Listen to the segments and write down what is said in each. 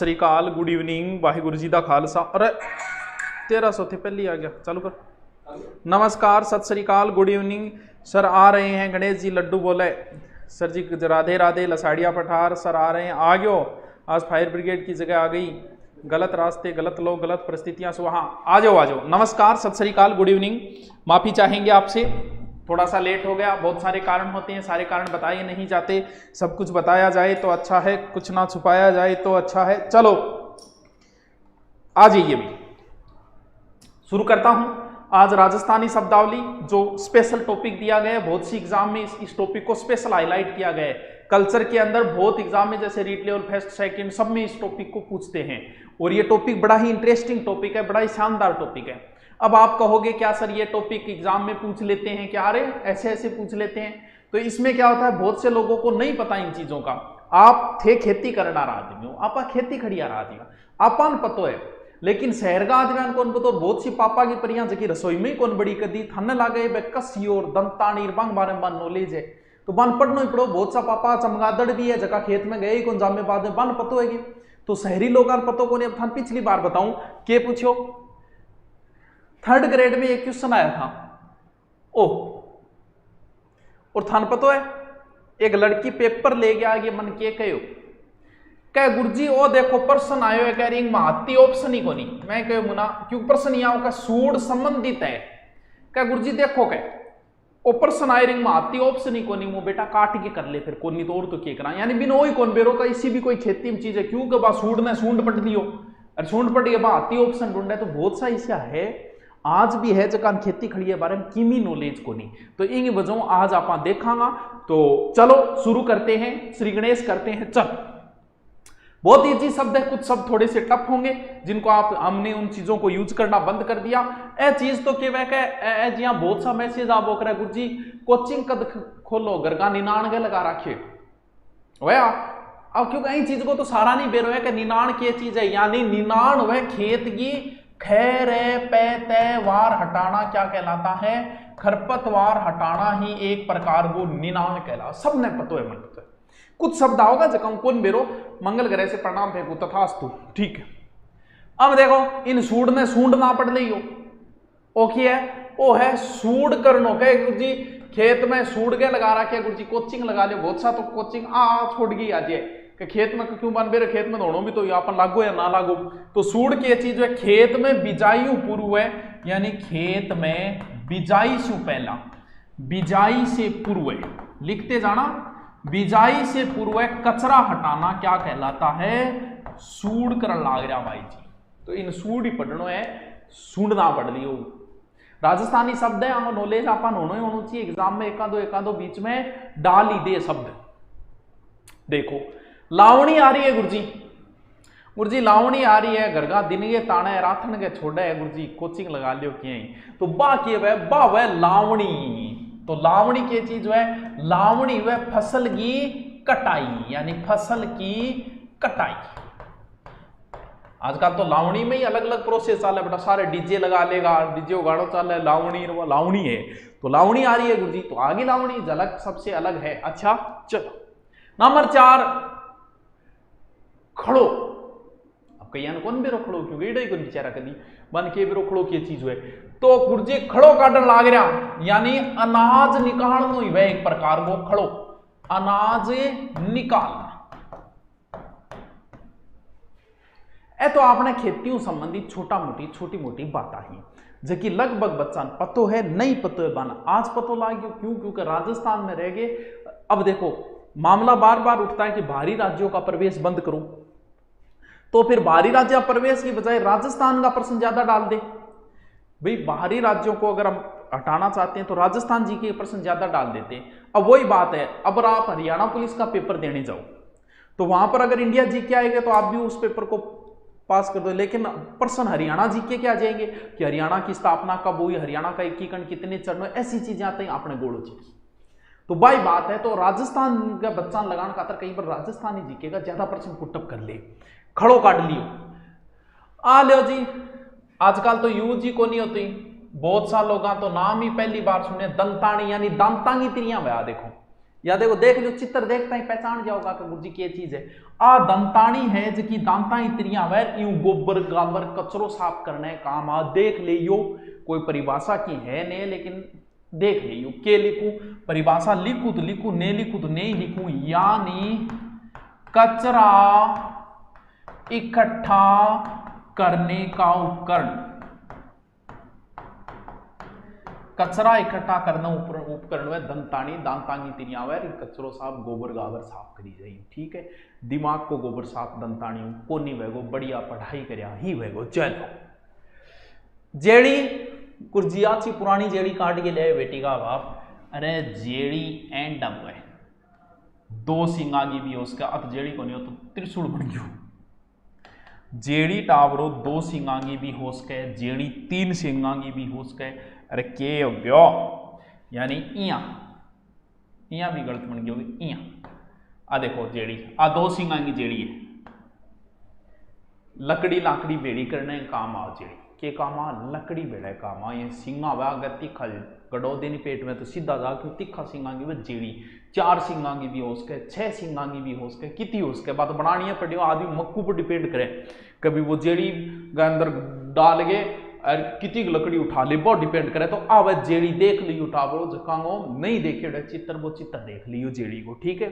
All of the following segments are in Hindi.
श्री अकाल, गुड इवनिंग, वाहिगुरु जी दा खालसा। अरे 1300 थे पहले आ गया, चालू कर। नमस्कार, सत श्री अकाल, गुड इवनिंग सर। आ रहे हैं गणेश जी, लड्डू बोले सर जी, राधे राधे, लसाड़िया पठार सर आ रहे हैं। आ गयो, आज फायर ब्रिगेड की जगह आ गई। गलत रास्ते, गलत लोग, गलत परिस्थितियां से वहां आ जाओ आ जाओ। नमस्कार, सत श्री अकाल, गुड इवनिंग। माफी चाहेंगे आपसे, थोड़ा सा लेट हो गया, बहुत सारे कारण होते हैं, सारे कारण बताए नहीं जाते। सब कुछ बताया जाए तो अच्छा है, कुछ ना छुपाया जाए तो अच्छा है। चलो आ जाइए, भी शुरू करता हूं। आज राजस्थानी शब्दावली जो स्पेशल टॉपिक दिया गया है, बहुत सी एग्जाम में इस टॉपिक को स्पेशल हाईलाइट किया गया है। कल्चर के अंदर बहुत एग्जाम में, जैसे रीट लेवल, फर्स्ट, सेकंड, सब में इस टॉपिक को पूछते हैं। और ये टॉपिक बड़ा ही इंटरेस्टिंग टॉपिक है, बड़ा ही शानदार टॉपिक है। अब आप कहोगे क्या सर ये टॉपिक एग्जाम में पूछ लेते हैं क्या? अरे ऐसे ऐसे पूछ लेते हैं। तो इसमें क्या होता है, बहुत से लोगों को नहीं पता इन चीजों का। आप थे खेती करना आदमी हो, आपा खेती खड़िया आदमी, आपान पतो है, लेकिन शहर का आदमी कौन पतो। बहुत सी पापा की परियां जकी रसोई में कौन बड़ी कदी थाने लागे कसी और दंतानी बांग बारे में नॉलेज है तो बन पढ़ना ही पड़ो। बहुत सा पापा चमगादड़ भी है जगह खेत में गए कौन जामे बाद में बन पतो है। तो शहरी लोग पतो को नहीं। अब थान पिछली बार बताऊं के पूछो, थर्ड ग्रेड में एक क्वेश्चन आया था ओ, और थान पतो है एक लड़की पेपर ले गया आगे मन के कहो कह गुरुजी ओ देखो प्रश्न आयो है, कह रही महाती ऑप्शन ही को नहीं। मैं कहो मुना क्यों प्रश्न यहाँ का सूड संबंधित है। कह गुरुजी देखो कह ओ प्रश्न आए रिंग महाती ऑप्शन ही को नहीं। वो बेटा काट के कर ले फिर को नहीं तो और तो क्या करा, यानी बिन वही कौन बेरो का इसी भी कोई खेती में चीज है क्यों के बा सूड ने सूंड पट दियो और सूंड पट गया महाती ऑप्शन ढूंढे। तो बहुत सा ऐसा है आज भी है जकान खेती खड़ी है बारे में कीमी नॉलेज को नहीं। तो इन वजहों आज आप देखांगा। तो चलो शुरू करते हैं, श्री गणेश करते हैं। चल बहुत इजी शब्द है, कुछ शब्द थोड़े से टफ होंगे जिनको आप हमने उन चीजों को यूज करना बंद कर दिया। ए चीज तो केवल जी हाँ बहुत सा मैसेज आप बोल रहे गुरु जी कोचिंग कद खोलो घर का 99 लगा रखे वह। अब क्योंकि इन चीज को तो सारा नहीं बेरो है कि 99 की चीज है, यानी 99 खेत की खैर पैते वार हटाना क्या कहलाता है, खरपतवार हटाना ही एक प्रकार वो 99 कहला। सबने पतो है मन तो कुछ शब्द आओगा जब कौन बेरो मंगल ग्रह से प्रणाम फेंकू तथास्तु, ठीक है। अब देखो इन सूड ने सूंड ना पड़ ली हो ओके है वो है सूड करनो कहे गुरु जी खेत में सूड के लगा रखे गुरु जी कोचिंग लगा लियो। बहुत सा तो कोचिंग छोड़ गई आज कि खेत में क्यों बन बेरे खेत में दौड़ो भी तो यहाँ लागो या ना लागो। तो सूड की चीज है खेत में बिजाई पूर्व है, यानी खेत में बिजाई से पहला, बिजाई से पूर्व लिखते जाना, बिजाई से पूर्व कचरा हटाना क्या कहलाता है, सूड कर लाग रहा भाई जी। तो इन सूड ही पढ़नो है, सूंडना पढ़ लियो। राजस्थानी शब्द है नॉलेज आप होना ही होना चाहिए एग्जाम में, एका दो बीच में डाल ही दे शब्द। देखो लावणी आ रही है गुरुजी लावणी आ रही है, घर का दिन के ताने राथन के छोड़े है गुरुजी कोचिंग लगा लियो कि तो बा के वह लावणी। तो लावणी की चीज है, लावणी वह फसल की कटाई, यानी फसल की कटाई। आजकल तो लावणी में ही अलग अलग प्रोसेस चल है बेटा, सारे डीजे लगा लेगा, डीजे उगाड़ो चल है, लावणी वो लावणी है। तो लावणी आ रही है गुरुजी, तो आगे लावणी झलक सबसे अलग है। अच्छा चलो नंबर 4 खड़ो। अब कहीं कौन बेरो खड़ो क्यों गई कौन बेचारा कदी बन के बेरो खड़ो की चीज है। तो गुरुजी खड़ो काटन लाग रहा, यानी अनाज निकालनो ही वह एक प्रकार वो खड़ो, अनाज निकालना। ए तो आपने खेतियों संबंधी छोटी मोटी बात ही जबकि लगभग बच्चा पतो है नहीं पतो है बना आज पतो लाग गयो क्यों, क्योंकि राजस्थान में रह गए। अब देखो मामला बार बार उठता है कि बाहरी राज्यों का प्रवेश बंद करो, तो फिर बाहरी राज्य प्रवेश की बजाय राजस्थान का प्रश्न ज्यादा डाल दे। भाई बाहरी राज्यों को अगर हम हटाना चाहते हैं तो राजस्थान जी के प्रश्न ज्यादा डाल देते हैं। अब वही बात है, अब आप हरियाणा पुलिस का पेपर देने जाओ तो वहां पर अगर इंडिया जी के आएगा तो आप भी उस पेपर को पास कर दो, लेकिन प्रश्न हरियाणा जी के क्या जाएंगे कि हरियाणा की स्थापना कब हुई, हरियाणा का एकीकरण कितने चरणों, ऐसी चीजें आती हैं अपने गोड़ो जी की। तो बाई बात है, तो राजस्थान का बच्चा लगाने खातर कहीं पर राजस्थानी जीके का ज्यादा प्रश्न पुटअप कर ले, खड़ो काट लियो आ लियो जी। आजकल तो यूज ही को नहीं होती, बहुत सा लोग तो नाम ही पहली बार सुने दंतानी, यानी दांतांगी तिरियां बया। देखो या देखो देख लो चित्र देखता ही पहचान जाओगा कि गुरुजी क्या चीज है। आ दंतानी है जबकि दांता इतरियां वैर यूं गोबर गाबर कचरो साफ करने काम आ। देख ले यो कोई परिभाषा की है नहीं लेकिन देख ले यो के लिखू परिभाषा लिखू तो लिखू नहीं लिखू तो नहीं लिखू। यानी कचरा इकट्ठा करने का उपकरण। कचरा इकट्ठा करना उपकरण है दंतानी दांतांगी तिरियां वैर कचरो साफ गोबर गाबर साफ करी जाए। ठीक है दिमाग को गोबर साफ दंतानी को नहीं वेगो बढ़िया पढ़ाई करया ही वेगो। चलो जेड़ी कुर्जियाची पुरानी जेड़ी काट के ले बेटी का बाप। अरे जेड़ी एंड अब है दो सिंगागी भी हो उसका अत जेड़ी को नहीं हो तो त्रिशूल बन गयो। जेड़ी टावरो दो सिंगांगी भी हो सके जेड़ी तीन सिंगांगी भी हो सके। अरे के हो गयो यानी इया भी गलत बन गई होगी इया। आ देखो जेड़ी आ दो सिंगांगी जेड़ी है लकड़ी लाकड़ी बेड़ी करने काम आ। जेड़ी के काम आ लकड़ी बेड़ा काम आ। ये सिंगा वा अगर तीखा गड़ो देनी पेट में तो सीधा जाके तीखा सिंगांगी वे जेड़ी। चार सिंगांगी भी हो सके छह सिंगांगी भी हो सके कितनी हो सके बात बनानी है पड़ी आदमी मक्कू पर डिपेंड करे। कभी वो जेड़ी के अंदर डाल गए और कितनी लकड़ी उठा ले बहुत डिपेंड करे। तो आवे जेड़ी देख ली उठा बोलो जकांगो नहीं देखे चित्र वो चित्र देख लियो जेड़ी को। ठीक है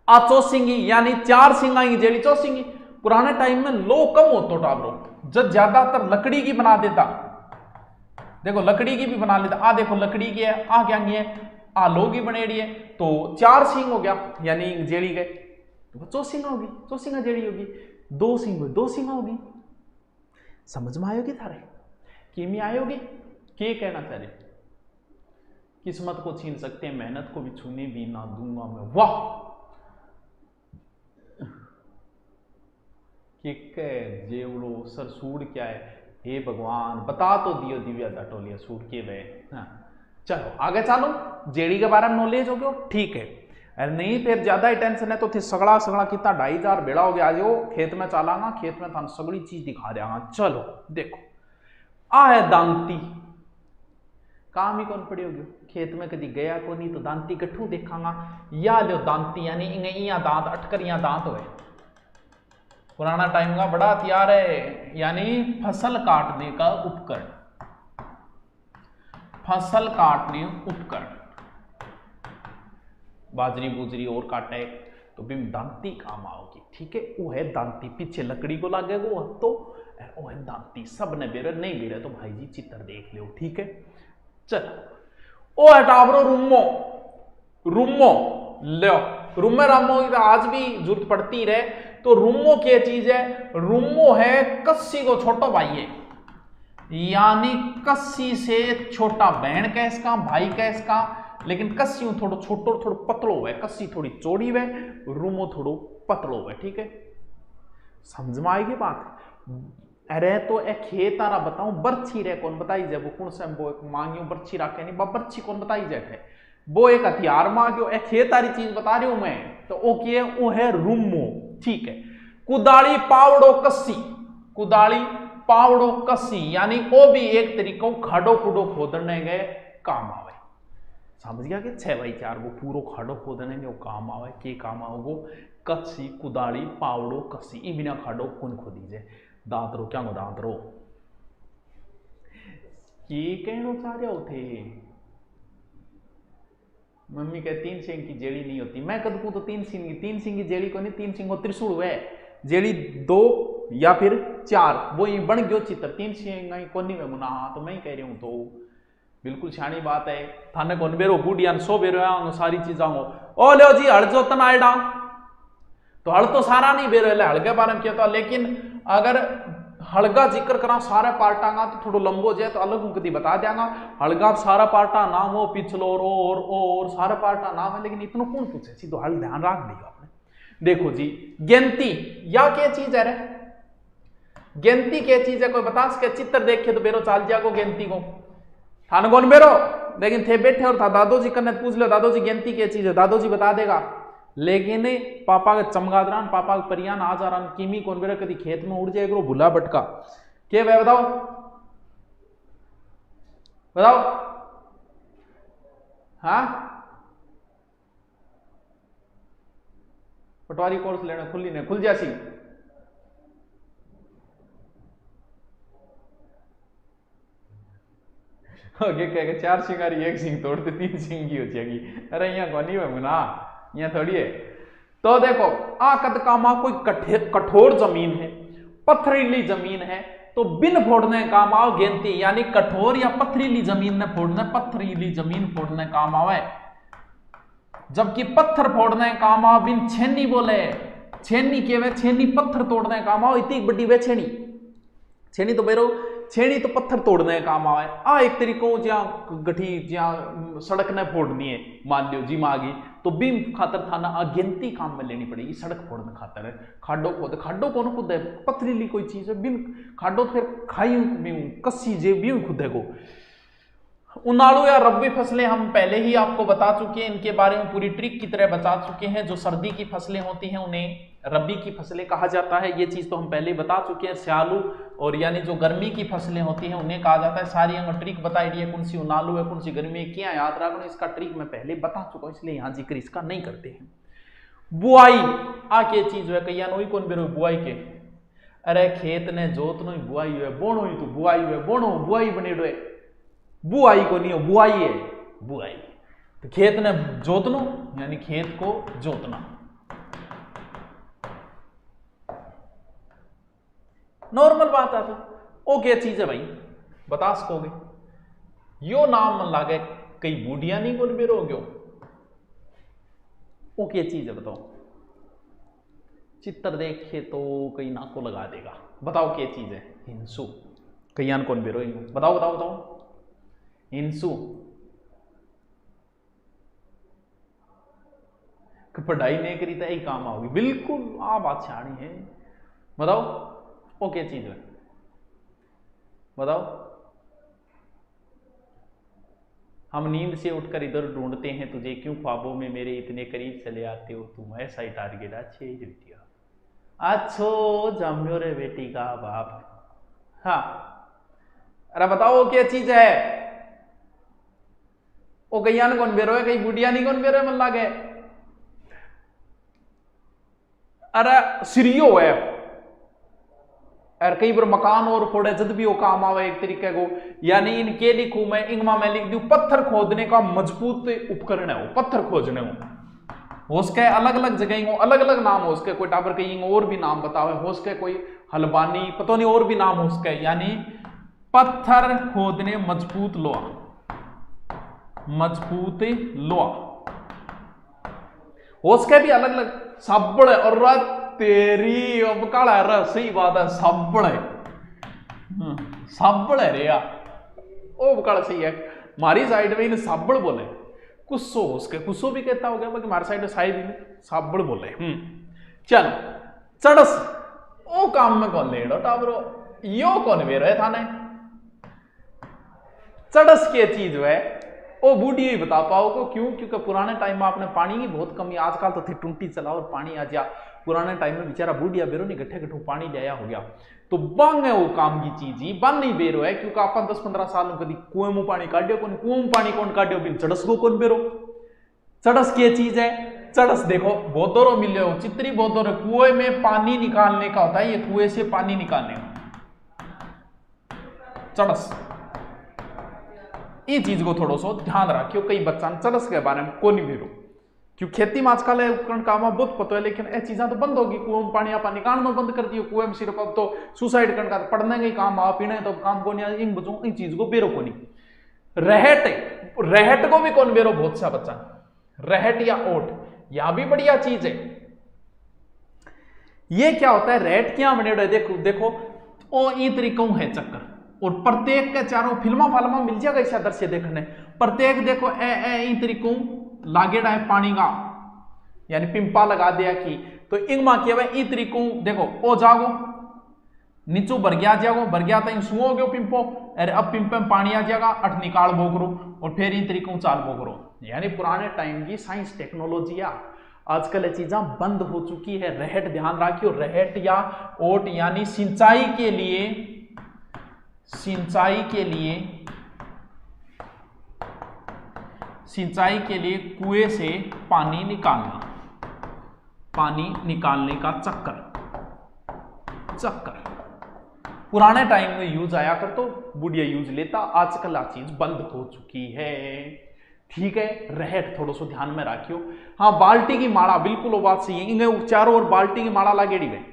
आ चौसिंगी यानी चार सिंगांगी जेड़ी चौसिंगी। पुराने टाइम में लो कम होतो टाबरो जब ज्यादातर लकड़ी की बना देता। देखो लकड़ी की भी बना लेता। आ देखो लकड़ी की है आ क्या है आ लोग ही बनेड़ी है तो चार सिंग हो गया यानी जेड़ी गए तो चौसिंगा होगी चौसिंगा जेड़ी होगी। दो सिंग दो सिंगा होगी। समझ में आयोगी थारे किमी आयोगी के कहना चाह रहे। किस्मत को छीन सकते हैं मेहनत को भी छूने भी ना दूंगा मैं। वाह जेवड़ो सर सूड क्या है हे भगवान बता तो दियो दिव्या दटोलिया सूड के वे। हाँ। चलो आगे चलो जेड़ी के बारे में नॉलेज हो गयो। ठीक है अरे नहीं फिर ज्यादा ही टेंशन है तो थे सगड़ा सगड़ा कितना 2,500 बेड़ा हो गया। आज वो खेत में चलांगा खेत में थान सगड़ी चीज दिखा देंगा। चलो देखो आ है दांती काम ही कौन पड़ी होगी खेत में कभी गया को नहीं तो दांती कठू देखांगा। या लो दांती यानी इया दांत अटकर या दांत हुए। पुराना टाइम का बड़ा हथियार है यानी फसल काटने का उपकरण। फसल काटने उपकरण बाजरी बुजरी और काटे तो भी दांती काम आओगी। ठीक है वो है दांती पीछे लकड़ी को लागेगा तो वो है दांती। सब ने बेरे नहीं बेरे तो भाई जी चित्र देख लो। ठीक है चलो ओ है टावरो रूमो रूमो लो रूमे रामो की आज भी जरूरत पड़ती रहे। तो रूमो क्या चीज है रूमो है कस्सी को छोटा भाई है यानी कस्सी से छोटा बहन का इसका भाई का इसका। लेकिन कस्सी थोड़ा छोटो थोड़ा पतलो है कस्सी थोड़ी चौड़ी है रूमो थोड़ो पतलो है। ठीक है समझ में आएगी बात। अरे तो एक खेत आरा बताऊं बर्छी रे कौन बताई जाए वो कौन से वो एक मांगियो बर्छी राखे नहीं बर्छी कौन बताई जाए वो एक हथियार मांगियो एक खेत आरी चीज बता रही हूं मैं। तो वो क्या वो है रूमो। ठीक है कुदाली पावड़ो कस्सी कुदाली पावड़ो कस्सी यानी वो भी एक तरीको खाडो खुडो खोदने गए काम आवे। समझ गया कि 6x4 वो पूरो खाडो खोदने के काम आवे के काम आओगो कस्सी कुदाली पावड़ो कस्सी ई बिना खाडो कौन खोदी जाए। दांत रो क्या दांत रो की कहना चाह रहे हो थे। मम्मी कह 3 सिंग की जेड़ी नहीं होती मैं कद को तो 3 सिंग की जेड़ी को नहीं 3 सिंग त्रिशूल हुए जेड़ी 2 या फिर 4 वो ही बन गयो चित्र 3 सिंग को नहीं मुना। हाँ तो मैं ही कह रही हूं तो बिल्कुल शानी बात है। थाने कौन बेरो बूढ़िया 100 बेरो आऊंगा सारी चीज आऊंगो ओ लो जी हड़ जो तना आएडा तो हड़ तो सारा नहीं बेरो हड़ के बारे में कहता। लेकिन अगर हड़गा जिक्र करा सारे पार्टांगा तो थोड़ा लंबो जाए तो अलग कदी बता देंगा। हड़गा सारा पार्टा नाम हो पिछलो और सारे पार्टा नाम है लेकिन इतना कौन पूछे सीधो हल ध्यान रख दियो आपने। देखो जी गेंती या क्या चीज है रे गेंती क्या चीज है कोई बता सके चित्र देखे तो बेरो चाल जागो गेंती को थाने कौन बेरो। लेकिन थे बैठे और था दादोजी करने पूछ लो दादोजी गेंती क्या चीज है दादोजी बता देगा। लेकिन पापा के चमगादरान पापा के परियान आज आरान किमी कौन बेरा कभी खेत में उड़ जाएगा भूला भटका के भाई बताओ बताओ। हाँ पटवारी कोर्स लेना खुली ने खुल जासी। आगे कह के 4 सिंगारी 1 सिंह तोड़ते 3 सिंह की हो जाएगी। अरे यहाँ कोनी है मुना, यहाँ थोड़ी है। तो देखो आकद कामा कोई कठोर जमीन है, पथरीली जमीन है, तो बिन फोड़ने काम आओ गेंती, यानी कठोर या पथरीली जमीन ने फोड़ने, पथरीली जमीन फोड़ने काम आवे। जबकि पत्थर फोड़ने काम आओ बिन छेनी बोले, छेनी के वे छेनी पत्थर तोड़ने काम आओ। इतनी बड़ी वे छेनी, छेनी तो बेरो छेनी तो पत्थर तोड़ने काम आवे। आ एक तरीको जहाँ गठी जहाँ सड़क ने फोड़नी है, मान लो जी मांगी तो बीम खातर थाना अगिनती काम में लेनी पड़ेगी। सड़क फोड़ने खातर है खाडो खोद, खाडो कौन खुद है, पथरीली कोई चीज है, बिन खाडो फिर खाई कस्सी जे भी खुद है को। उनाड़ू या रब्बी फसलें हम पहले ही आपको बता चुके हैं, इनके बारे में पूरी ट्रिक की तरह बता चुके हैं। जो सर्दी की फसलें होती हैं उन्हें रबी की फसलें कहा जाता है, ये चीज तो हम पहले ही बता चुके हैं। स्यालू और यानी जो गर्मी की फसलें होती हैं उन्हें कहा जाता है। सारी अंग ट्रिक बताई दी है, कौन सी उनालू है कौन सी गर्मी है, क्या याद रखना, इसका ट्रिक मैं पहले बता चुका हूं, इसलिए यहां जिक्र इसका नहीं करते हैं। बुआई आके चीज है, कई नोई कौन बेरो बुआई के, अरे खेत ने जोतनो ही बुआई है, बोनो ही तो बुआई है, बोनो बुआई बनेडो है, बुआई को नहीं हो बुआई है, बुआई तो खेत ने जोतनो यानी खेत को जोतना। नॉर्मल बात है। तो ओके चीज है भाई, बता सकोगे यो नाम मन लागे कई बूढ़िया नहीं बोल बेरो हो गयो, ओके चीज है बताओ। चित्र देखे तो कई नाको लगा देगा, बताओ क्या चीज है। हिंसू कईयान कौन बेरो, बताओ बताओ बताओ। हिंसू पढ़ाई नहीं करी तो यही काम आओगी, बिल्कुल आ बात छाणी है। बताओ ओके चीज है, बताओ। हम नींद से उठकर इधर ढूंढते हैं तुझे, क्यों ख्वाबों में मेरे इतने करीब चले आते हो तुम, ऐसा ही टारगेट अच्छे ही बेटिया, अच्छो जम्यो रे बेटी का बाप। हाँ अरे बताओ क्या चीज है। ओ कईयान कौन बेरो है, कई बुढ़िया नहीं कौन बेरो है मन लागे, अरे सीरियो है। और कई बार मकान और फोड़े जब भी वो काम आवे एक तरीके को, यानी इनके लिखूं मैं इंगमा में लिख दूं पत्थर खोदने का मजबूत उपकरण है वो, पत्थर खोजने हो उसके अलग अलग जगह हो, अलग अलग नाम हो उसके, कोई टाबर कहीं और भी नाम बतावे हो उसके, कोई हलबानी पता नहीं और भी नाम हो उसके, यानी पत्थर खोदने मजबूत लोहा, मजबूत लोहा उसके भी अलग अलग साबड़ है। और तेरी अब काला है, सही बात है, साबड़ है, साबड़ है रे यार, ओ काला सही है। हमारी साइड में इन साबड़ बोले, कुस्सो उसके कुस्सो भी कहता हो गया, बाकी हमारी साइड में शायद साबड़ बोले। चल चड़स ओ काम में कौन ले टाबरो, यो कौन वे रहे थाने चड़स के चीज है ओ बूढ़ी ही बता पाओगे। क्यों? क्योंकि पुराने टाइम में आपने पानी की बहुत कमी, आजकल तो थी टूंटी चला और पानी आ जा, पुराने टाइम में बेचारा बूढ़िया बेरो नहीं गठे गठू पानी लिया हो गया, तो बंग है वो काम की चीज ही बन नहीं बेरो है। क्योंकि आप 10-15 साल कभी कुएं में पानी काटियो कौन, कुएं में पानी कौन काटियो बिन चड़स को कौन बेरो। चड़स की चीज है, चड़स देखो बहुत दौरों मिल रहे हो, चित्री बहुत दौर कुएं में पानी निकालने का होता है, ये कुएं से पानी निकालने का चड़स। ये चीज को थोड़ा सा ध्यान रखियो, कई बच्चा चड़स के बारे में को नहीं बेरो, क्योंकि खेती में आजकल उपकरण काम बहुत पता है, लेकिन ये चीजें तो बंद होगी, कुएं में पानी आप निकालना बंद कर दियो, कुएं में सिर्फ अब तो सुसाइड करने का पढ़ने का ही काम आ, पीने तो काम को नहीं, इन बच्चों इन चीज को बेरो को नहीं। रहट, रहट को भी कौन बेरो, बहुत सा बच्चा रहट या ओट, यह भी बढ़िया चीज है। ये क्या होता है, रहट क्या बने देखो देखो ओ ई तरीकों है चक्कर, और प्रत्येक के चारों फिल्मा फाल्मा मिल जाएगा इस दृश्य देखने, प्रत्येक देखो ए तरीकों लागेड़ा है पानी का, यानी पिंपा लगा दिया कि, तो इंगमा किया भाई ई तरीकों देखो ओ जागो नीचो भर गया तो सुओ गयो पिंपो, अरे अब पिंपे में पानी आ जाएगा, अठ निकाल बोकरो और फिर इन तरीकों चाल बोकरो। यानी पुराने टाइम की साइंस टेक्नोलॉजी आजकल ये चीजें बंद हो चुकी है। रहट ध्यान रखियो, रहट या ओट यानी सिंचाई के लिए कुएं से पानी निकालना, पानी निकालने का चक्कर। पुराने टाइम में यूज आया कर तो बुढ़िया यूज लेता, आजकल आ चीज बंद हो चुकी है। ठीक है, रहट थोड़ा सो ध्यान में रखियो। हाँ, बाल्टी की माड़ा, बिल्कुल वो बात सही है। इन्हें चारों ओर बाल्टी की माड़ा लागेड़ी में,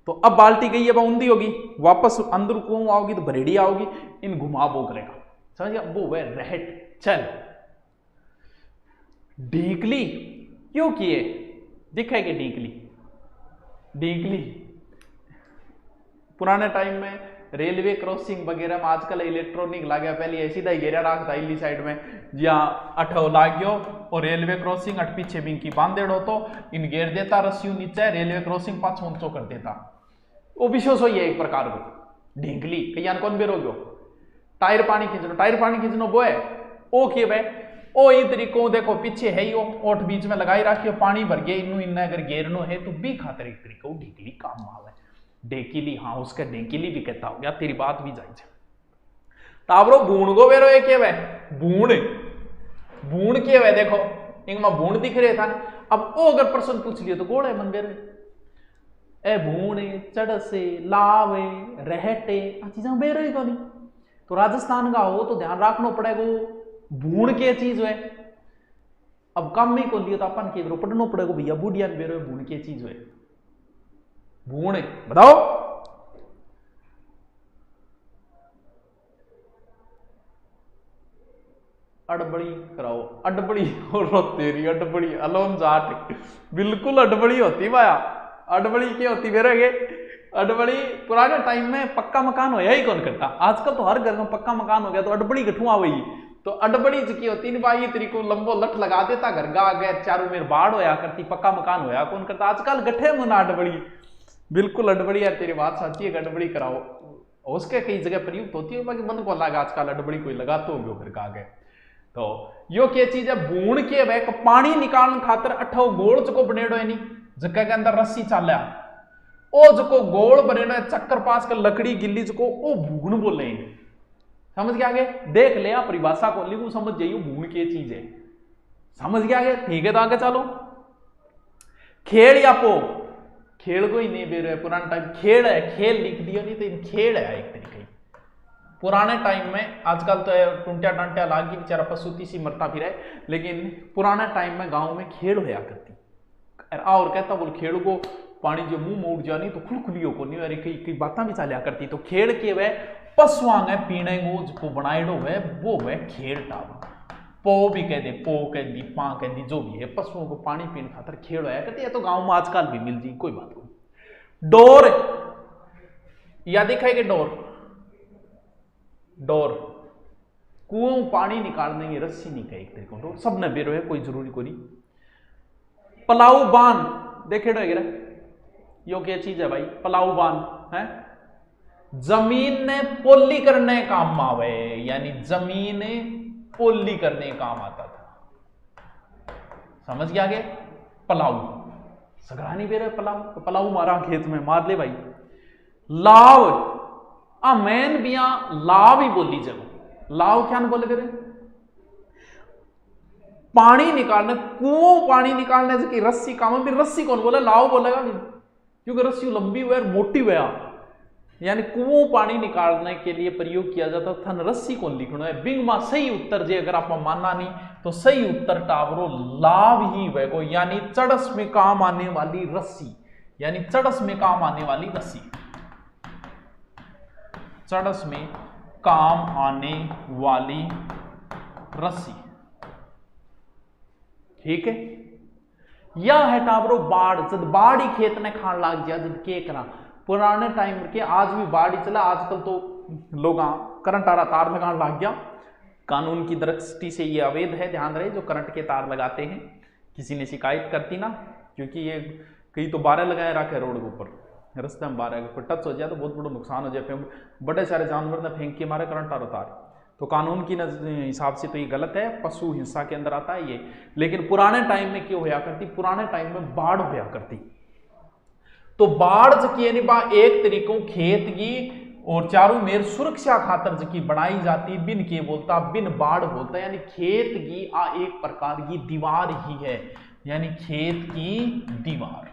तो अब बाल्टी गई है ऊंधी होगी, वापस अंदर कुआं आओगी तो भरेड़ी आओगी, इन घुमा बो करेगा, समझ गया? वो है रहट। चल, ढीकली क्यों किए दिखेगी? ढीकली पुराने टाइम में रेलवे क्रॉसिंग वगैरह में, आजकल इलेक्ट्रॉनिक ला गया, पहले सीधा ही घेरा रखता इली साइड में, जहाँ अठो लाग्यो और रेलवे क्रॉसिंग अट पीछे बिंकी बांधेड़ो तो इन घेर देता, रस्सियों नीचे रेलवे क्रॉसिंग पाछो ऊंचो कर देता। वो विशेष हो एक प्रकार को ढींकली कहीं कौन बेरोग्यो। टायर पानी खींचनो वो है ओ के भाई ओ ई तरीको देखो पीछे है ही ओठ बीच में लगाई रखियो, पानी भर गया इन्नू इन्ना अगर घेरनो है तो भी खातर एक तरीको ढीकली काम आवे। डेकीली, हाँ उसका डेकीली भी कहता हो गया, तेरी बात भी जायज। ताबरो बूण गो बेरो एक वे बूण के वे देखो इनमें बूण दिख रहे था। अब ओ अगर प्रश्न पूछ लियो तो गोड़े मन बेरे ए भूणे चढ़से लावे रहटे आ चीजा बेरो ही कोनी। तो राजस्थान का हो तो ध्यान रखना पड़ेगा भूण के चीज है। अब कम में कौन दिया तो अपन के पढ़ना पड़ेगा भैया बूढ़िया बेरो भूण के चीज है। भूण बताओ अड़बड़ी कराओ। अड़बड़ी और तेरी अड़बड़ी अलोन जाट बिल्कुल अड़बड़ी होती भाया। अड़बड़ी क्या होती मेरे अड़बड़ी पुराने टाइम में पक्का मकान होया ही कौन करता, आजकल तो हर घर में पक्का मकान हो गया तो अड़बड़ी गठुआ वही। तो अड़बड़ी की होती नहीं भाई तरीको लंबो लठ लगा देता घर का आगे चारों मेरे बाढ़ होया करती, पक्का मकान होया कौन करता। आजकल गठे मुना अड़बड़ी बिल्कुल अड़बड़ी है, तेरी बात सच्ची है। अड़बड़ी कराओ उसके कई जगह प्रयुक्त होती है, बाकी मन को लगा आजकल अड़बड़ी कोई लगाते हो घर का आगे। तो यो क्या चीज है बूण के वह पानी निकालने खातर अठो गोल चको बनेड़ो है नहीं जगह के अंदर रस्सी चाल्या ओ जको गोल बनेड़ो है चक्कर पास कर लकड़ी गिल्ली जको ओ भूण बोले। समझ के आगे देख ले परिभाषा को लिखू समझ जाइयो भूण की चीज है। समझ के आगे ठीक है तो आगे चलो। खेल या पो खेल को ही नहीं बेर है पुराना टाइम खेल है, खेल लिख दियो नहीं तो इन खेल है एक तरीके। पुराने टाइम में आजकल तो टुंटिया टांटिया लागी बेचारा पशुती सी मरता फिर है, लेकिन पुराने टाइम में गांव में खेल होया करती। और कहता बोल खेल को पानी जो मुंह में उड़ जानी तो खुलखुलियो को नहीं अरे कई बातें भी चलिया करती। तो खेल के वह पशुआंग है पीने को बनाएडो है वो वह खेल टाप पो भी कह दे पो कह दी पा कह दी जो भी है पशुओं को पानी पीने खातर खेल होया करती है। तो गांव में आजकल भी मिल जी कोई बात नहीं। डोर या दिखाएगी डोर कुओं पानी निकालने की रस्सी नहीं कहे एक तरीके डोर सब न बेरो है कोई जरूरी को नहीं। पलाऊ बांध देखे यो क्या चीज है भाई पलाऊ बांध है जमीन ने पोली करने काम आवे यानी जमीन पोली करने काम आता था। समझ गया आगे पलाऊ सगड़ा नहीं बेरो पलाऊ तो पलाऊ मारा खेत में मार ले भाई। लाव मैन बिया लाव ही बोली जगह लाव क्या बोले करे पानी निकालने कुओं पानी निकालने से की रस्सी काम भी रस्सी कौन बोला लाव बोलेगा नहीं क्योंकि रस्सी लंबी हुआ मोटी हुआ यानी कुओं पानी निकालने के लिए प्रयोग किया जाता था। रस्सी कौन लिखना है बिंग मा सही उत्तर जे अगर आप मानना नहीं तो सही उत्तर टावरो लाव ही वह यानी चड़स में काम आने वाली रस्सी यानी चड़स में काम आने वाली रस्सी चड़स में काम आने वाली रस्सी ठीक है। या है टावरो बाढ़ जब बाढ़ ही खेत ने खान लाग गया जब के करा पुराने टाइम के आज भी बाढ़ ही चला। आजकल तो लोग करंट आ रहा तार लगाने लग गया कानून की दृष्टि से ये अवैध है ध्यान रहे जो करंट के तार लगाते हैं। किसी ने शिकायत करती ना क्योंकि ये कई तो 12 लगाए रखे रोड के ऊपर रास्ते में 12 के टच हो जाए तो बहुत बड़ा नुकसान हो जाए बड़े सारे जानवर ने फेंक के मारे करंट आ रहा तार तो कानून की हिसाब से तो ये गलत है पशु हिंसा के अंदर आता है ये। लेकिन पुराने टाइम में क्यों होया करती पुराने टाइम में बाढ़ होया करती तो बाढ़ की एक तरीकों खेत की और चारों मेर सुरक्षा खातर जकी बनाई जाती बिन के बोलता बिन बाढ़ बोलता यानी खेत की एक प्रकार की दीवार ही है यानी खेत की दीवार